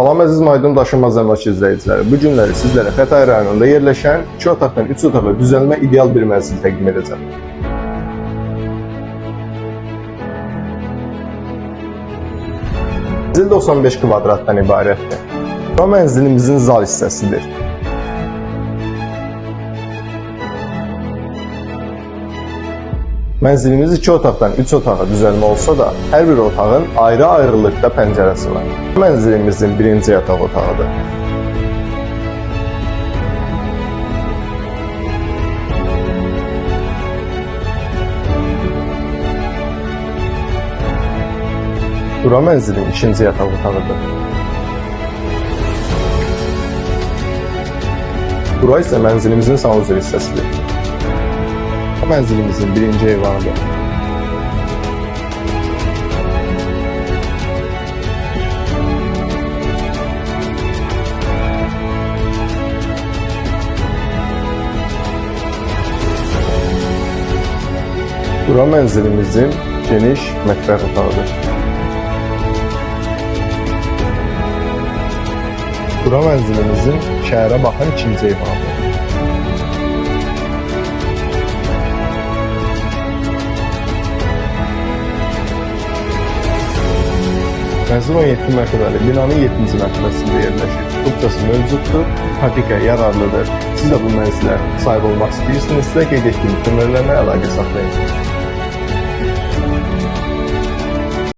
Salam əziz Maydun Daşınmaz əmlak izləyiciləri. Bu günləri sizlərə Xətai rayonunda yerləşən 2 otaqdan 3 otaqlı düzəlmə ideal bir mənzil təqdim edəcəm. Mənzil 95 kvadratdan ibarətdir. Bu mənzilimizin zal hissəsidir. Mənzilimiz 2 otaqdan 3 otağa düzəlmə olsa da, hər bir otağın ayrı-ayrılıqda pəncərəsi var. Mənzilimizin birinci yataq otağıdır. Bura mənzilin ikinci yataq otağıdır. Bura isə mənzilimizin sanuzel hissəsidir. Mənzilimizin birinci eyvanıdır. Bura mənzilimizin geniş mətbəx otağıdır. Bura mənzilimizin şəhərə baxan ikinci eyvanıdır. Mənzil 17 mərtəbəli binanın 7-ci mərtəbəsində yerləşir. Tubçası mövcuddur, ipoteka yararlıdır. Siz də bu mənzilə sahib olmaq istəyirsinizsə qeyd etdiyimiz nömrələrlə əlaqə saxlayın.